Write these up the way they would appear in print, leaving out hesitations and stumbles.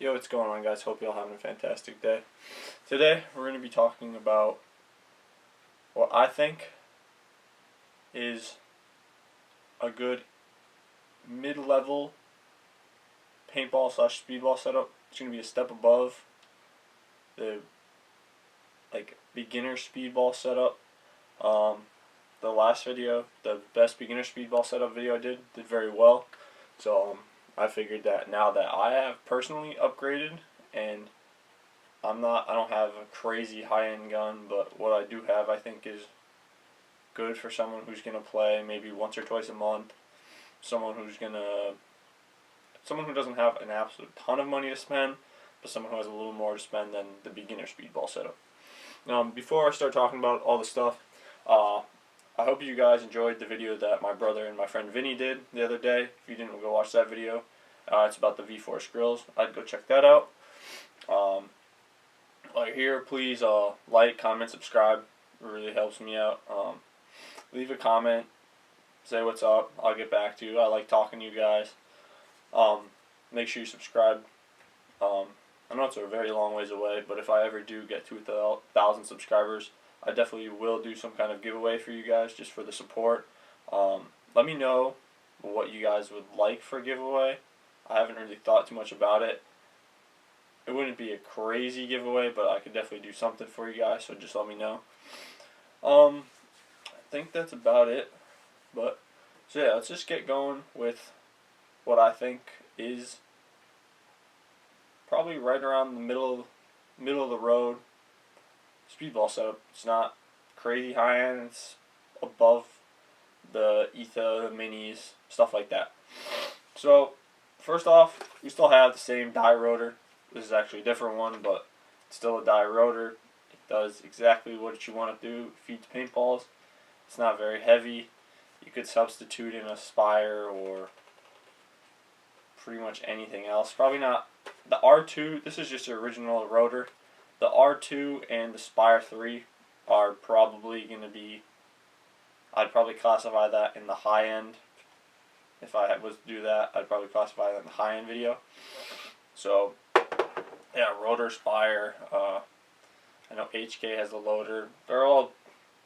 Yo, what's going on, guys? Hope y'all having a fantastic day. Today, we're going to be talking about what I think is a good mid-level paintball slash speedball setup. It's going to be a step above the beginner speedball setup. The last video, the best beginner speedball setup video I did very well. So I figured that now that I have personally upgraded and I don't have a crazy high-end gun, but what I do have I think is good for someone who's going to play maybe once or twice a month, someone who doesn't have an absolute ton of money to spend, but someone who has a little more to spend than the beginner speedball setup. Before I start talking about all the stuff, I hope you guys enjoyed the video that my brother and my friend Vinny did the other day. If you didn't, go watch that video. It's about the V-Force grills. I'd go check that out. While you're here, please like, comment, subscribe. It really helps me out. Leave a comment. Say what's up. I'll get back to you. I like talking to you guys. Make sure you subscribe. I know it's a very long ways away, but if I ever do get to 1,000 subscribers, I definitely will do some kind of giveaway for you guys just for the support. Let me know what you guys would like for a giveaway. I haven't really thought too much about it. It wouldn't be a crazy giveaway, but I could definitely do something for you guys, so just let me know. I think that's about it. So yeah, let's just get going with what I think is probably right around the middle of the road speedball setup. It's not crazy high end. It's above the ETHA, the minis, stuff like that. So first off, we still have the same die rotor. This is actually a different one, but it's still a die rotor. It does exactly what you want to do. It feeds paintballs. It's not very heavy. You could substitute in a Spire or pretty much anything else. Probably not the R2. This is just the original rotor. The R2 and the Spire 3 are probably going to be, I'd probably classify that in the high end. If I was to do that, I'd probably classify that in the high end video. So, yeah, Rotor, Spire, I know HK has the loader. They're all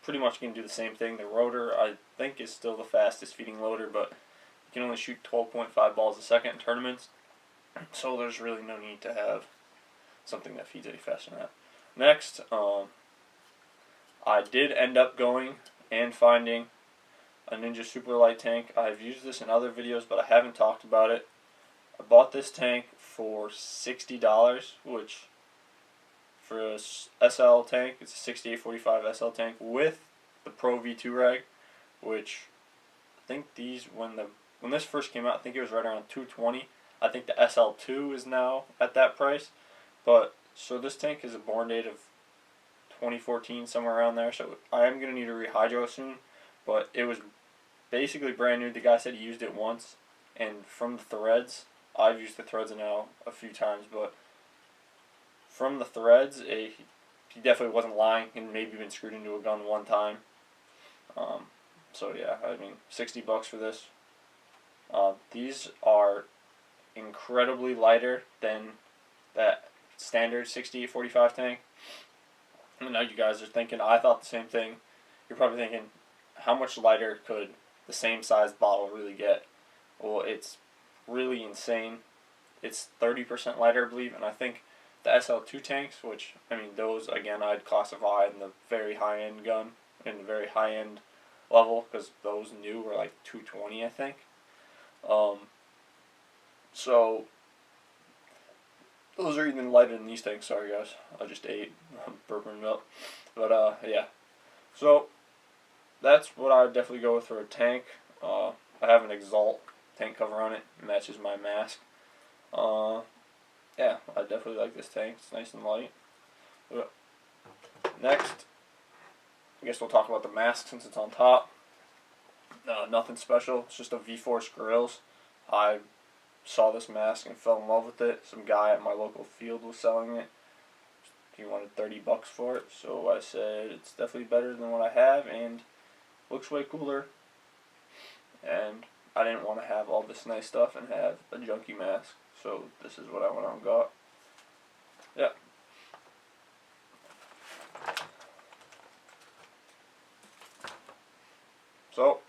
pretty much going to do the same thing. The Rotor, I think, is still the fastest feeding loader, but you can only shoot 12.5 balls a second in tournaments. So there's really no need to have something that feeds any faster than that. Next, I did end up going and finding a Ninja Super Light tank. I've used this in other videos, but I haven't talked about it. I bought this tank for $60, which for a SL tank, it's a 6845 SL tank with the Pro V2 rag, which I think when this first came out, I think it was right around $220. I think the SL2 is now at that price. But so this tank is a born date of 2014, somewhere around there. So I am gonna need a rehydro soon. But it was basically brand new. The guy said he used it once, and from the threads, I've used the threads now a few times, but from the threads, he definitely wasn't lying, and maybe been screwed into a gun one time. So yeah, I mean, $60 for this. These are incredibly lighter than that standard 6845 tank. I know you guys are thinking, I thought the same thing. You're probably thinking, how much lighter could the same size bottle really get? Well, it's really insane. It's 30% lighter, I believe, and I think the SL2 tanks, which, I mean, those, again, I'd classify in the very high-end gun, in the very high-end level, because those new were like $220, I think. So those are even lighter than these tanks. Sorry, guys. I just ate. I'm burping milk. But, yeah. So, that's what I would definitely go with for a tank. I have an Exalt tank cover on it. It matches my mask. Yeah, I definitely like this tank. It's nice and light. But next, I guess we'll talk about the mask since it's on top. Nothing special. It's just a V-Force grills. I saw this mask and fell in love with it. Some guy at my local field was selling it. He wanted $30 for it, so I said it's definitely better than what I have and looks way cooler. And I didn't want to have all this nice stuff and have a junky mask, so this is what I went out and got. Yeah. So,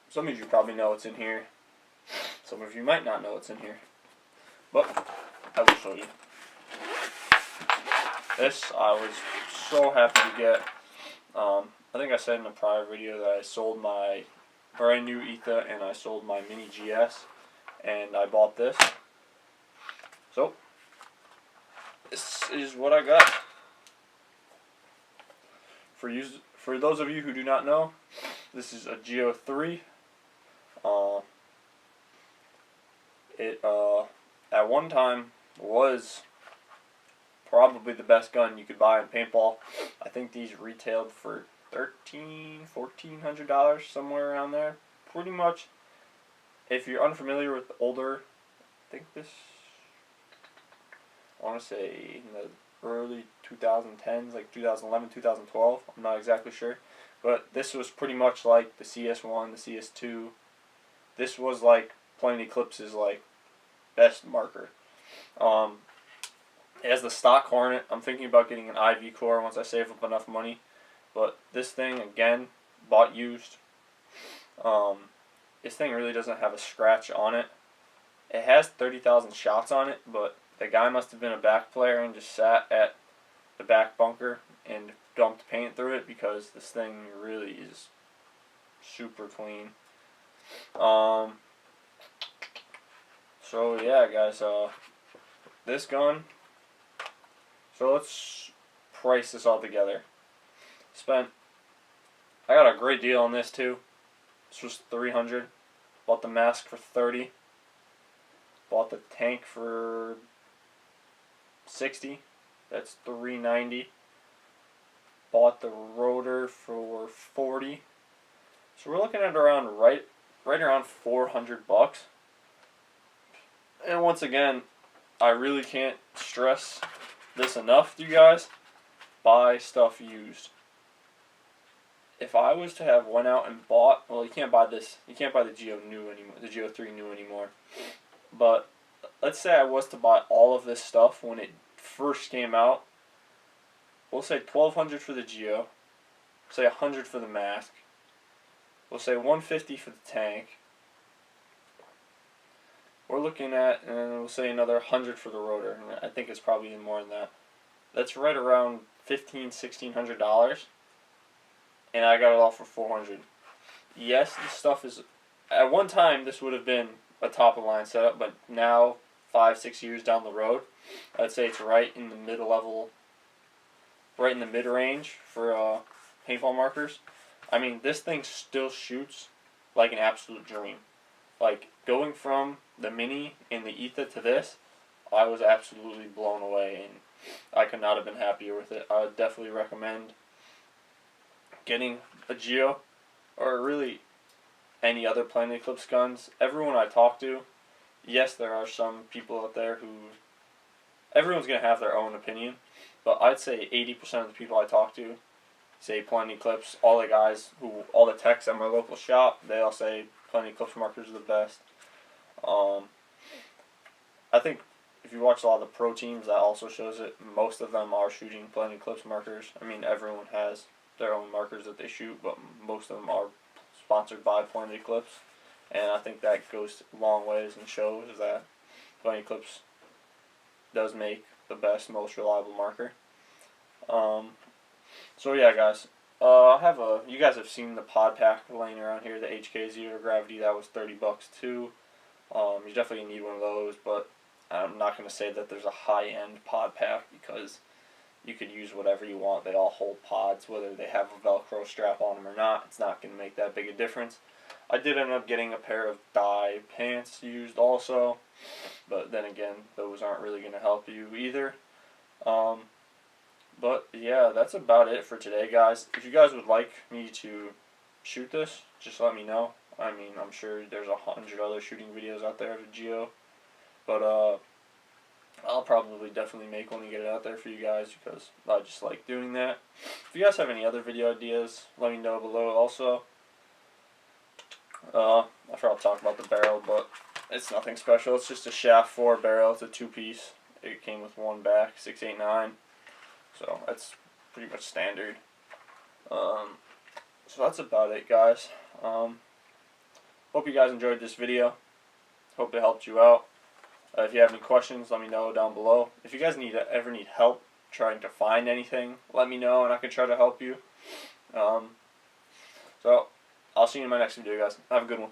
some of you probably know what's in here. Some of you might not know what's in here. But, I will show you. This, I was so happy to get. I think I said in a prior video that I sold my brand new Etha and I sold my Mini GS. And I bought this. So, this is what I got. For those of you who do not know, this is a Geo 3. It at one time was probably the best gun you could buy in paintball. I think these retailed for $1,400, somewhere around there. Pretty much, if you're unfamiliar with older, I think this, I want to say in the early 2010s, like 2011, 2012. I'm not exactly sure. But this was pretty much like the CS1, the CS2. This was like Planet Eclipse's like best marker. It has the stock Hornet. I'm thinking about getting an IV core once I save up enough money. But this thing, again, bought used. This thing really doesn't have a scratch on it. It has 30,000 shots on it, but the guy must have been a back player and just sat at the back bunker and dumped paint through it, because this thing really is super clean. So yeah, guys, this gun. So let's price this all together. I got a great deal on this too. This was $300. Bought the mask for $30. Bought the tank for $60. That's $390. Bought the rotor for $40. So we're looking at around right around $400. And once again, I really can't stress this enough, you guys. Buy stuff used. If I was to have went out and bought, well, you can't buy this. You can't buy the Geo new anymore. The Geo 3 new anymore. But let's say I was to buy all of this stuff when it first came out. We'll say $1,200 for the Geo. Say $100 for the mask. We'll say $150 for the tank. We're looking at, and we'll say another $100 for the rotor. I think it's probably even more than that. That's right around $1,500–$1,600. And I got it all for $400. Yes, this stuff is, at one time this would have been a top of line setup, but now 5-6 years down the road, I'd say it's right in the mid-level, right in the mid-range for paintball markers. I mean, this thing still shoots like an absolute dream. Like, going from the Mini and the Etha to this, I was absolutely blown away, and I could not have been happier with it. I would definitely recommend getting a Geo, or really any other Planet Eclipse guns. Everyone I talk to, yes, there are some people out there who, everyone's going to have their own opinion, but I'd say 80% of the people I talk to say Planet Eclipse. All the techs at my local shop, they all say Planet Eclipse markers are the best. I think if you watch a lot of the pro teams, that also shows it. Most of them are shooting Planet Eclipse markers. I mean, everyone has their own markers that they shoot, but most of them are sponsored by Planet Eclipse. And I think that goes a long ways and shows that Planet Eclipse does make the best, most reliable marker. So yeah, guys, you guys have seen the pod pack laying around here, the HK Zero Gravity. That was $30 too. You definitely need one of those, but I'm not going to say that there's a high-end pod pack, because you could use whatever you want. They all hold pods, whether they have a Velcro strap on them or not. It's not going to make that big a difference. I did end up getting a pair of dye pants used also, but then again, those aren't really going to help you either. But yeah, that's about it for today, guys. If you guys would like me to shoot this, just let me know. I mean, I'm sure there's 100 other shooting videos out there of a Geo, but I'll probably definitely make one and get it out there for you guys, because I just like doing that. If you guys have any other video ideas, let me know below also. I forgot to talk about the barrel, but It's nothing special. It's just a shaft 4 barrel. It's a 2-piece. It came with one back, 689. So that's pretty much standard. So that's about it, guys. Hope you guys enjoyed this video. Hope it helped you out. If you have any questions, let me know down below. If you guys ever need help trying to find anything, let me know and I can try to help you. So I'll see you in my next video, guys. Have a good one.